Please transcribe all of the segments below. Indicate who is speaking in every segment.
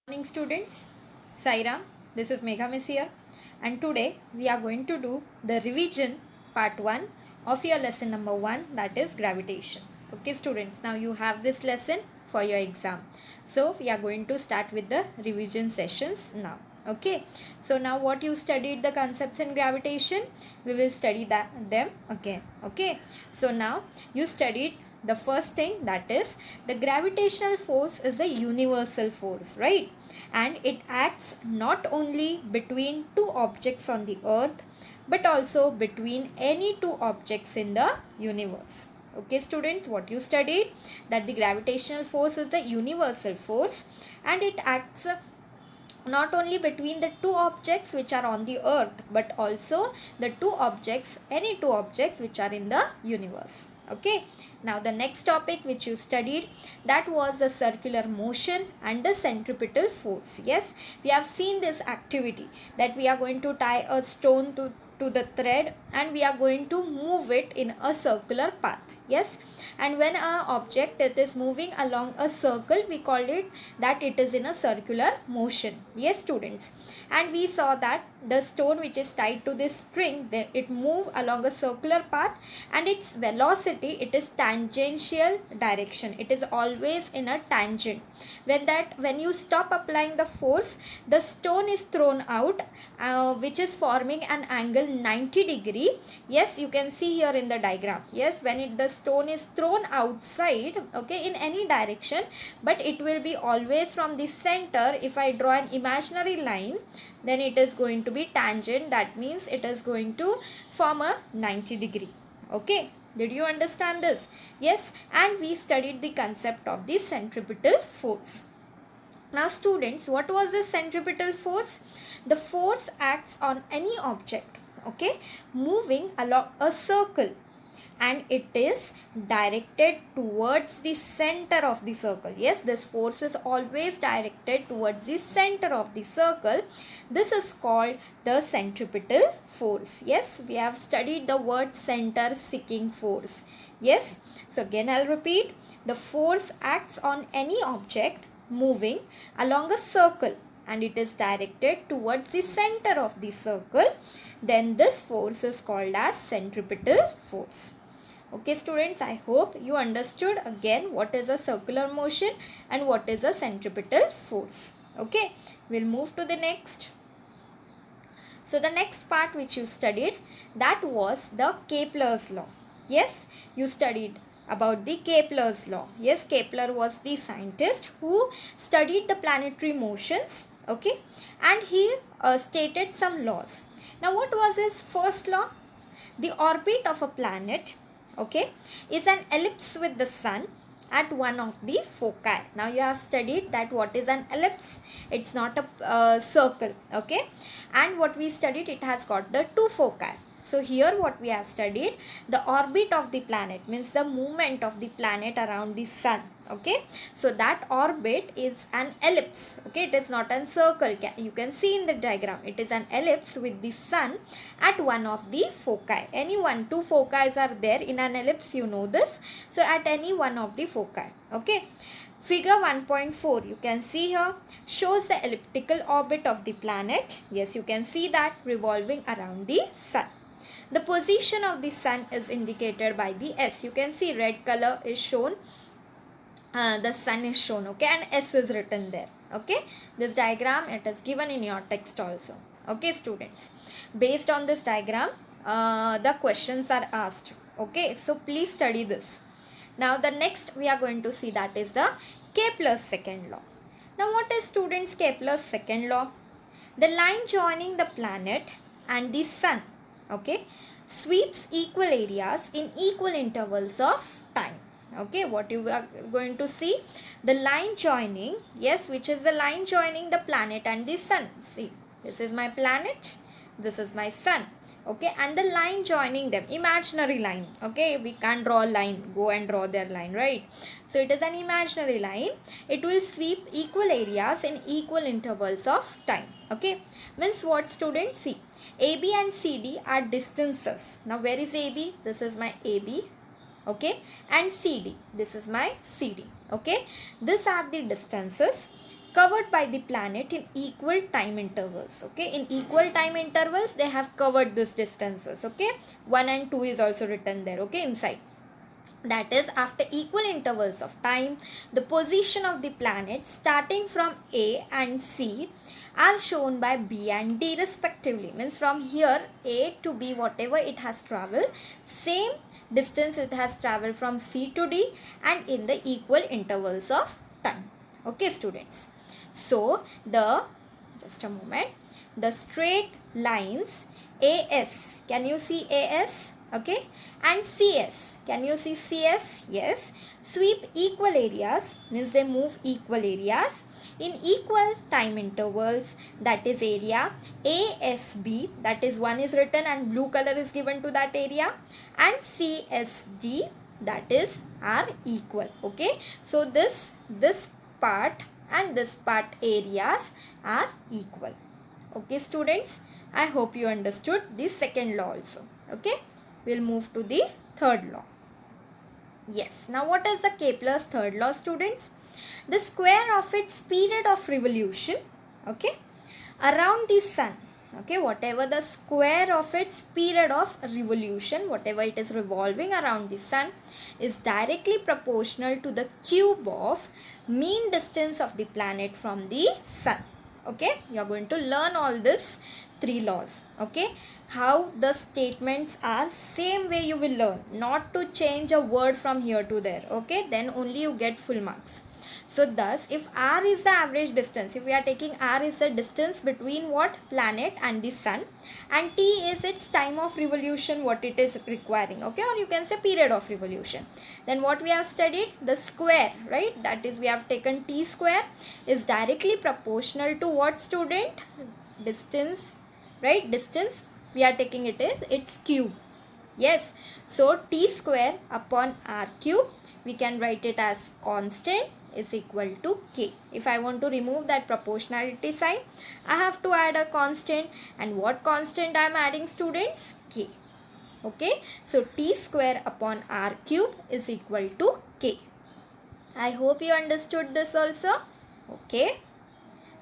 Speaker 1: Morning students, Sairam, this is Megha Miss here, and today we are going to do the revision part 1 of your lesson number 1, that is gravitation. Okay students, now you have this lesson for your exam. So we are going to start with the revision sessions now. Okay, so now what you studied the concepts in gravitation, we will study them again. Okay, so now you studied the first thing, that is the gravitational force is a universal force, right? And it acts not only between two objects on the earth but also between any two objects in the universe. Okay students, what you studied, that the gravitational force is the universal force and it acts not only between the two objects which are on the earth but also the any two objects which are in the universe. Okay, now the next topic which you studied, that was the circular motion and the centripetal force. Yes, we have seen this activity that we are going to tie a stone to the thread and we are going to move it in a circular path. Yes, and when an object it is moving along a circle, we call it that it is in a circular motion. Yes students, and we saw that the stone which is tied to this string, it move along a circular path and its velocity, it is tangential direction, it is always in a tangent. When you stop applying the force, the stone is thrown out, which is forming an angle 90 degree. Yes, you can see here in the diagram. Yes, when the stone is thrown outside, okay, in any direction, but it will be always from the center. If I draw an imaginary line, then it is going to be tangent, that means it is going to form a 90 degree. Okay, did you understand this? Yes, and we studied the concept of the centripetal force. Now students, what was the centripetal force? The force acts on any object, okay, moving along a circle, and it is directed towards the center of the circle. Yes, this force is always directed towards the center of the circle. This is called the centripetal force. Yes, we have studied the word center seeking force. Yes, so again I'll repeat, the force acts on any object moving along a circle and it is directed towards the center of the circle, then this force is called as centripetal force. Okay students, I hope you understood again what is a circular motion and what is a centripetal force. Okay, we'll move to the next. So the next part which you studied, that was the Kepler's law. Yes, you studied about the Kepler's law. Yes, Kepler was the scientist who studied the planetary motions, okay, and he stated some laws. Now what was his first law? The orbit of a planet, okay, is an ellipse with the sun at one of the foci. Now you have studied that what is an ellipse. It's not a circle, okay, and what we studied, it has got the two foci. So here what we have studied, the orbit of the planet means the movement of the planet around the sun. Okay, so that orbit is an ellipse. Okay, it is not a circle. You can see in the diagram, it is an ellipse with the sun at one of the foci. Any one, two foci are there in an ellipse, you know this. So at any one of the foci. Okay, figure 1.4 you can see here shows the elliptical orbit of the planet. Yes, you can see that revolving around the sun. The position of the sun is indicated by the S. You can see red color is shown. The sun is shown, okay, and S is written there. Okay, this diagram, it is given in your text also. Okay students, based on this diagram the questions are asked. Okay, so please study this. Now the next we are going to see, that is the Kepler's second law. Now what is students Kepler's second law? The line joining the planet and the sun, okay, sweeps equal areas in equal intervals of time. Okay, what you are going to see, the line joining, yes, which is the line joining the planet and the sun. See, this is my planet, this is my sun, okay, and the line joining them, imaginary line. Okay, we can't draw a line, go and draw their line, right? So it is an imaginary line. It will sweep equal areas in equal intervals of time. Okay, means what students? See, AB and CD are distances. Now where is AB? This is my AB, okay, and CD, this is my CD. Okay, these are the distances covered by the planet in equal time intervals. Okay, in equal time intervals they have covered these distances. Okay, 1 and 2 is also written there. Okay, inside. That is, after equal intervals of time, the position of the planets starting from A and C are shown by B and D respectively. Means from here A to B, whatever it has traveled, same distance it has traveled from C to D, and in the equal intervals of time. Okay, students. So just a moment, the straight lines AS, can you see AS? Okay, and CS, can you see CS? Yes, sweep equal areas, means they move equal areas in equal time intervals, that is area ASB, that is 1 is written and blue color is given to that area, and CSD, that is are equal. Okay, so this part and this part areas are equal. Okay, students, I hope you understood this second law also. Okay, we'll move to the third law. Yes, now what is the Kepler's third law, students? The square of its period of revolution, okay, around the sun, okay, whatever the square of its period of revolution, whatever it is revolving around the sun, is directly proportional to the cube of mean distance of the planet from the sun. Okay, you are going to learn all this 3 laws. Okay, how the statements are, same way you will learn, not to change a word from here to there. Okay, then only you get full marks. So thus, if r is the average distance, if we are taking r is the distance between what? Planet and the sun, and t is its time of revolution, what it is requiring. Okay, or you can say period of revolution. Then what we have studied? The square, right? That is, we have taken t square is directly proportional to what, student? Distance, right? Distance, we are taking it is its cube. Yes, so t square upon r cube, we can write it as constant, is equal to k. If I want to remove that proportionality sign, I have to add a constant, and what constant I am adding, students? K. Okay, so t square upon r cube is equal to k. I hope you understood this also. Okay,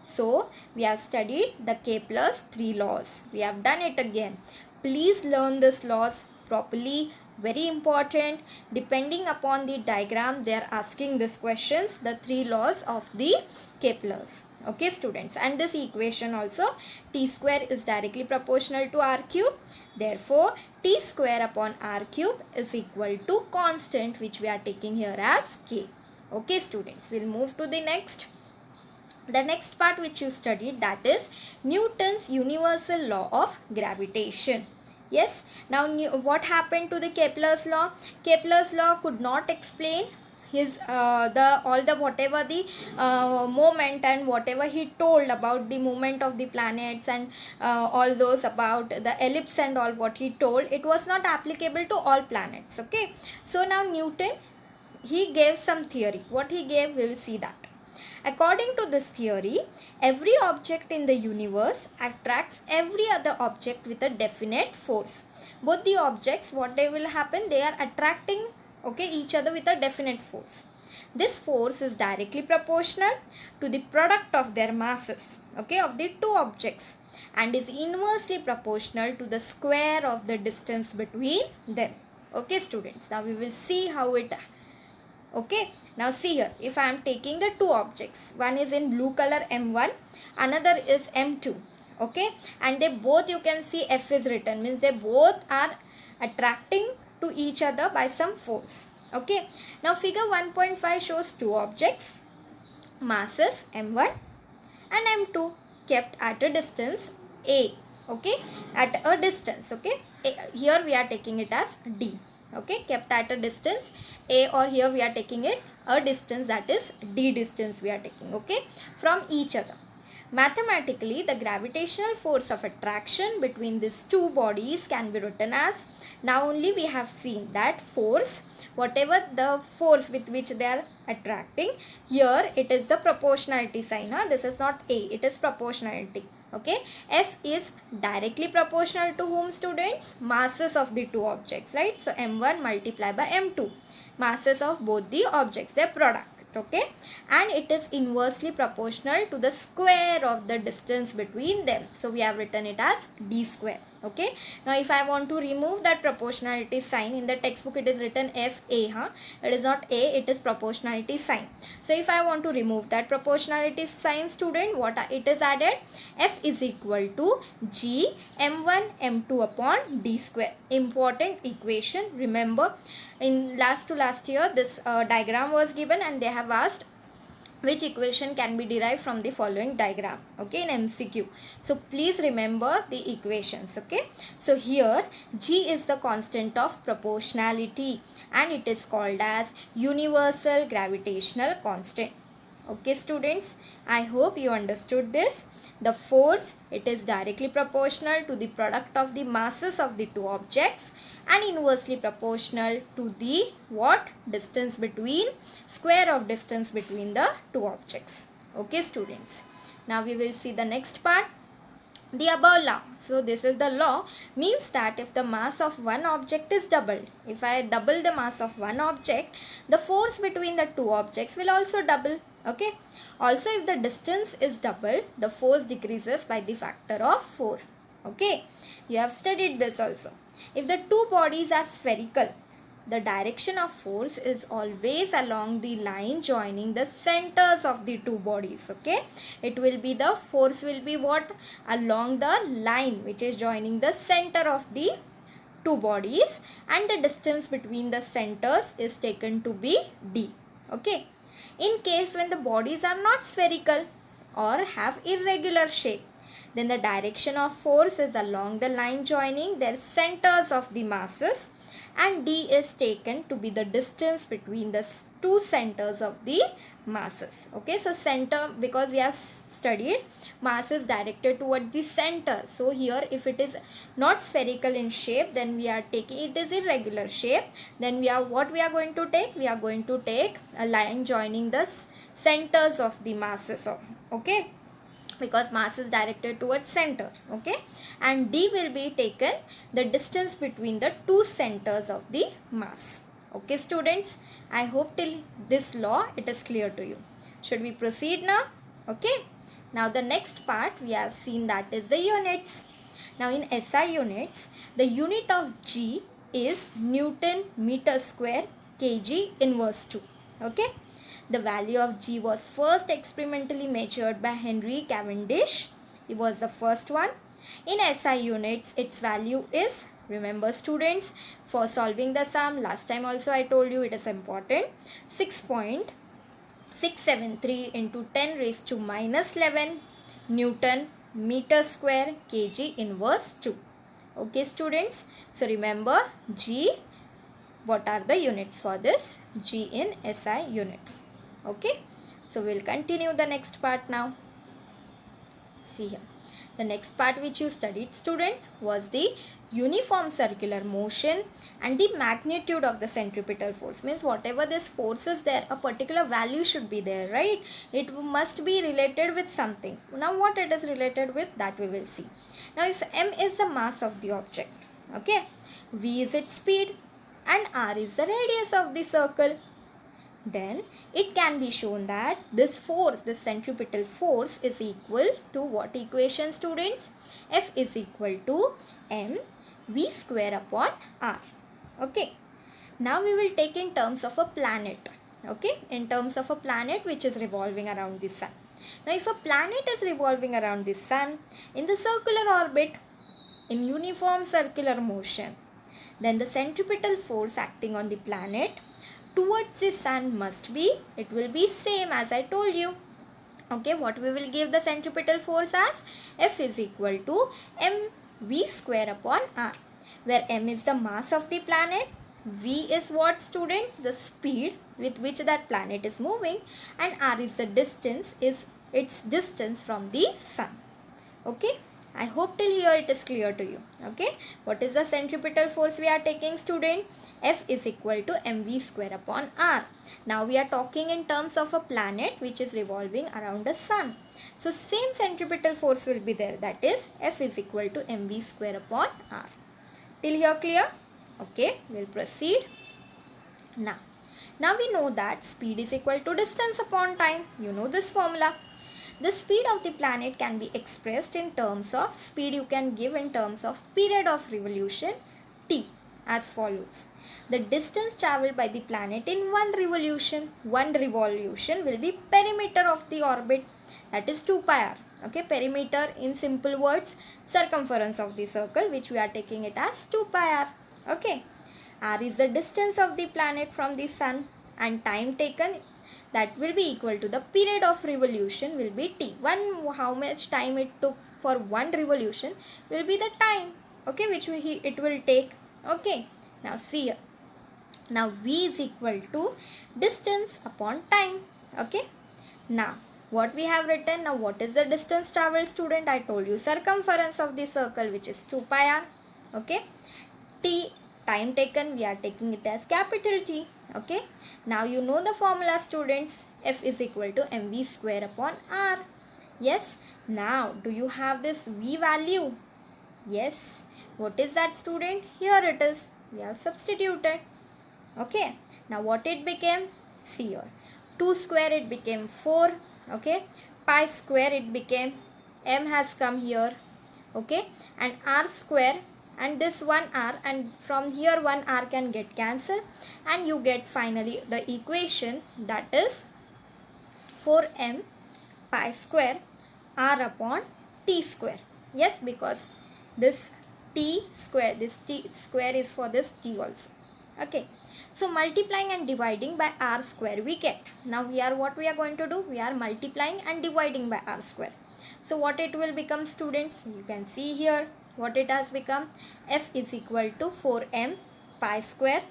Speaker 1: so we have studied the Kepler's 3 laws. We have done it again. Please learn these laws properly. Very important. Depending upon the diagram, they are asking these questions, the 3 laws of the Kepler's. Okay, students, and this equation also, t square is directly proportional to r cube. Therefore, t square upon r cube is equal to constant, which we are taking here as k. Okay, students, we'll move to the next. The next part which you studied, that is Newton's universal law of gravitation. Yes, now what happened to the Kepler's law? Kepler's law could not explain his whatever the moment and whatever he told about the movement of the planets and all those about the ellipse and all what he told, it was not applicable to all planets. Okay, so now Newton, he gave some theory. What he gave, we will see that. According to this theory, every object in the universe attracts every other object with a definite force. Both the objects, what they will happen, they are attracting, okay, each other with a definite force. This force is directly proportional to the product of their masses, okay, of the two objects, and is inversely proportional to the square of the distance between them. Okay, students, now we will see how it. Okay, now see here, if I am taking the two objects, one is in blue color M1, another is M2, okay, and they both, you can see F is written, means they both are attracting to each other by some force. Okay, now figure 1.5 shows two objects, masses M1 and M2, kept at a distance A, okay, at a distance, okay, here we are taking it as D. Okay, kept at a distance A, or here we are taking it a distance, that is D distance we are taking, okay, from each other. Mathematically, the gravitational force of attraction between these two bodies can be written as, now only we have seen that force, whatever the force with which they are attracting, here it is the proportionality sign. This is not A, it is proportionality. Okay, F is directly proportional to whom, students? Masses of the two objects, right? So M1 multiplied by M2, masses of both the objects, their product. okay, and it is inversely proportional to the square of the distance between them. So we have written it as d square. Okay, now if I want to remove that proportionality sign, in the textbook it is written FA, it is not A, it is proportionality sign. So if I want to remove that proportionality sign, student, what it is added? F is equal to G m1 m2 upon d square. Important equation. Remember, in last year this diagram was given and they have asked which equation can be derived from the following diagram, okay, in MCQ. So please remember the equations, okay. So here G is the constant of proportionality and it is called as universal gravitational constant. Okay students, I hope you understood this. The force, it is directly proportional to the product of the masses of the two objects and inversely proportional to the what? Distance between, square of distance between the two objects. Okay students, now we will see the next part, the above law. So this is the law, means that if the mass of one object is doubled, if I double the mass of one object, the force between the two objects will also double. Okay, also if the distance is doubled, the force decreases by the factor of 4. Okay, you have studied this also. If the two bodies are spherical, the direction of force is always along the line joining the centers of the two bodies. Okay, it will be, the force will be what? Along the line which is joining the center of the two bodies, and the distance between the centers is taken to be d. Okay, in case when the bodies are not spherical or have irregular shape, then the direction of force is along the line joining their centers of the masses, and d is taken to be the distance between the two centers of the masses. Okay, so center, because we have studied mass is directed towards the center. So here if it is not spherical in shape, then we are taking, it is irregular shape, then we are, what we are going to take? We are going to take a line joining the centers of the masses. Okay, because mass is directed towards center. Okay, and d will be taken the distance between the two centers of the mass. Okay students, I hope till this law it is clear to you. Should we proceed now? Okay, now the next part we have seen, that is the units. Now in SI units, the unit of G is Newton meter square kg inverse 2. Okay, the value of G was first experimentally measured by Henry Cavendish. He was the first one. In SI units, its value is, remember students, for solving the sum, last time also I told you it is important, 6.673 into 10 raised to minus 11 Newton meter square kg inverse 2. Okay students, so remember G, what are the units for this? G in SI units. Okay, so we'll continue the next part now. See here, the next part which you studied student was the uniform circular motion and the magnitude of the centripetal force. Means whatever this force is there, a particular value should be there, right? It must be related with something. Now what it is related with, that we will see. Now if m is the mass of the object, okay, v is its speed and r is the radius of the circle, then it can be shown that this force, this centripetal force, is equal to what equation students? F is equal to m v square upon r. Okay, now we will take in terms of a planet. Okay, in terms of a planet which is revolving around the sun. Now if a planet is revolving around the sun in the circular orbit in uniform circular motion, then the centripetal force acting on the planet towards the sun must be, it will be same as I told you. Okay, what we will give the centripetal force as? F is equal to mv square upon r, where m is the mass of the planet, v is what students? The speed with which that planet is moving, and r is the distance, is its distance from the sun. Okay, I hope till here it is clear to you. Okay, what is the centripetal force we are taking student? F is equal to mv square upon r. Now we are talking in terms of a planet which is revolving around the sun. So same centripetal force will be there, that is F is equal to mv square upon r. Till here clear? Okay, we'll proceed. Now Now we know that speed is equal to distance upon time. You know this formula. The speed of the planet can be expressed in terms of speed you can give in terms of period of revolution t as follows. The distance traveled by the planet in one revolution will be perimeter of the orbit, that is 2 pi r. Okay, perimeter in simple words, circumference of the circle, which we are taking it as 2 pi r. Okay, r is the distance of the planet from the sun, and time taken, that will be equal to the period of revolution will be t. How much time it took for one revolution will be the time, okay, which it will take. Okay, now see here. Now v is equal to distance upon time. Okay, now what we have written, now what is the distance traveled, student? I told you circumference of the circle, which is 2 pi r. Okay, t, time taken, we are taking it as capital T. Okay, now you know the formula, students. F is equal to mv square upon r. Yes, now do you have this v value? Yes, what is that, student? Here it is, we have substituted. Okay, now what it became? See here, 2 square it became 4. Okay, pi square it became, m has come here. Okay, and r square, and this 1 r, and from here 1 r can get cancelled, and you get finally the equation, that is 4m pi square r upon t square. Yes, because this t square is for this t also. Okay, so multiplying and dividing by r square we get. Now what we are going to do? We are multiplying and dividing by r square. So what it will become, students? You can see here what it has become. F is equal to 4m pi square.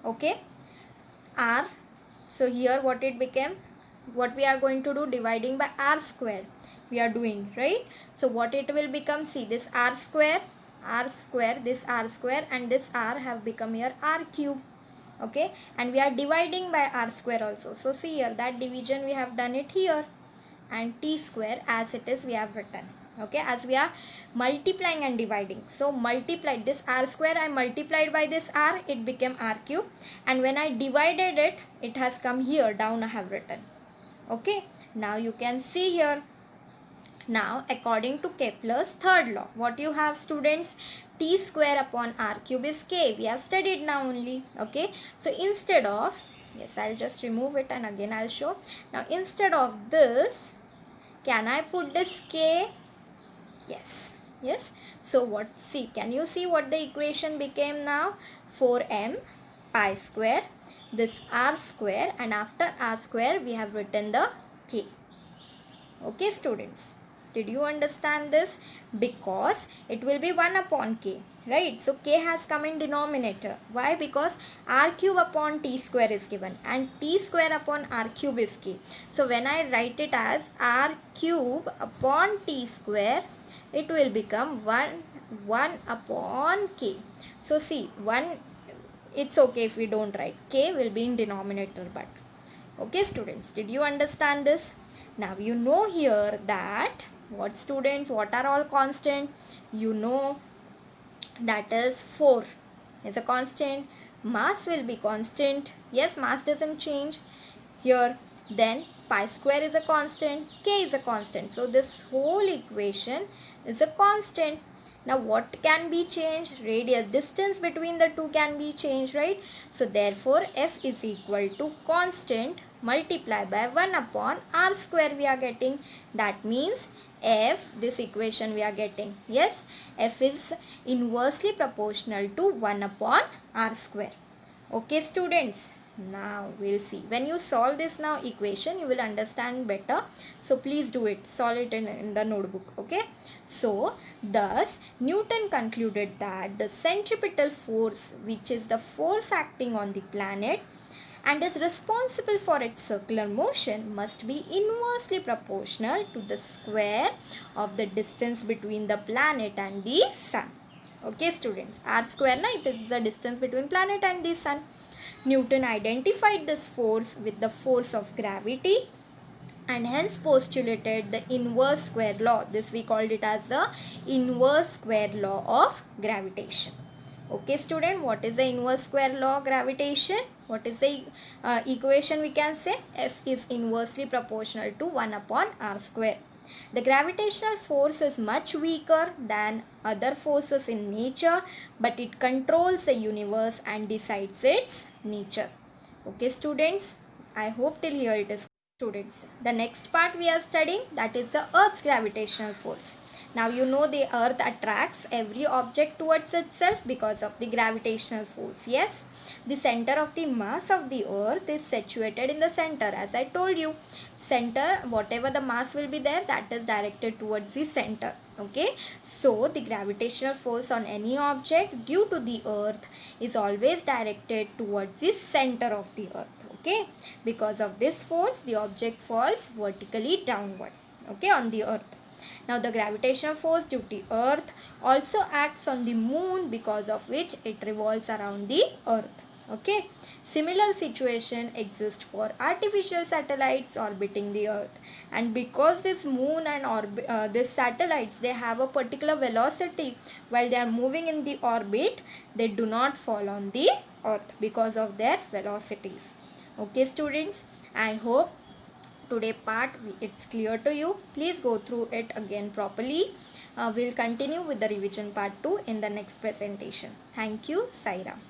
Speaker 1: Okay, r. So here what it became? What we are going to do? Dividing by r square we are doing, right? So what it will become? See, this r square, this r square, and this r have become here r cube. Okay, and we are dividing by r square also. So see here, that division we have done it here, and t square as it is we have written. Okay, as we are multiplying and dividing, so multiplied this r square, I multiplied by this r, it became r cube, and when I divided it, it has come here down I have written. Okay, now you can see here. Now according to Kepler's third law, what you have, students? T square upon r cube is k. We have studied now only. Okay, so instead of, yes, I'll just remove it and again I'll show. Now instead of this, can I put this k? Yes, yes. So what, see, can you see what the equation became now? 4m pi square, this r square, and after r square we have written the k. Okay, students, did you understand this? Because it will be 1 upon k, right? So k has come in denominator. Why? Because r cube upon t square is given, and t square upon r cube is k. So when I write it as r cube upon t square, it will become 1 upon k. So see, 1, it's okay if we don't write. K will be in denominator, but okay, students, did you understand this? Now you know here that what, students, what are all constant? You know that is 4 is a constant, mass will be constant. Yes, mass doesn't change here. Then pi square is a constant, k is a constant. So this whole equation is a constant. Now what can be changed? Radius, distance between the two can be changed, right? So therefore F is equal to constant multiplied by 1 upon r square we are getting. That means F, this equation we are getting. Yes, F is inversely proportional to 1 upon r square. Okay, students. Now we'll see. When you solve this now equation, you will understand better. So please do it. Solve it in the notebook. Okay. So thus Newton concluded that the centripetal force, which is the force acting on the planet and is responsible for its circular motion, must be inversely proportional to the square of the distance between the planet and the sun. Okay, students. R square na, it is the distance between planet and the sun. Newton identified this force with the force of gravity and hence postulated the inverse square law. This we called it as the inverse square law of gravitation. Okay student, what is the inverse square law of gravitation? What is the equation we can say? F is inversely proportional to 1 upon r square. The gravitational force is much weaker than other forces in nature, but it controls the universe and decides its nature. Okay students, I hope till here it is. Students, the next part we are studying, that is the Earth's gravitational force. Now you know the Earth attracts every object towards itself because of the gravitational force. Yes, the center of the mass of the Earth is situated in the center. As I told you, center, whatever the mass will be there, that is directed towards the center. Okay, so the gravitational force on any object due to the Earth is always directed towards the center of the Earth. Okay, because of this force, the object falls vertically downward, okay, on the Earth. Now the gravitational force due to Earth also acts on the moon, because of which it revolves around the Earth. Okay, similar situation exists for artificial satellites orbiting the Earth, and because this moon and these satellites, they have a particular velocity while they are moving in the orbit, they do not fall on the Earth because of their velocities. Okay students, I hope today part it's clear to you. Please go through it again properly. We'll continue with the revision part 2 in the next presentation. Thank you. Sai Ram.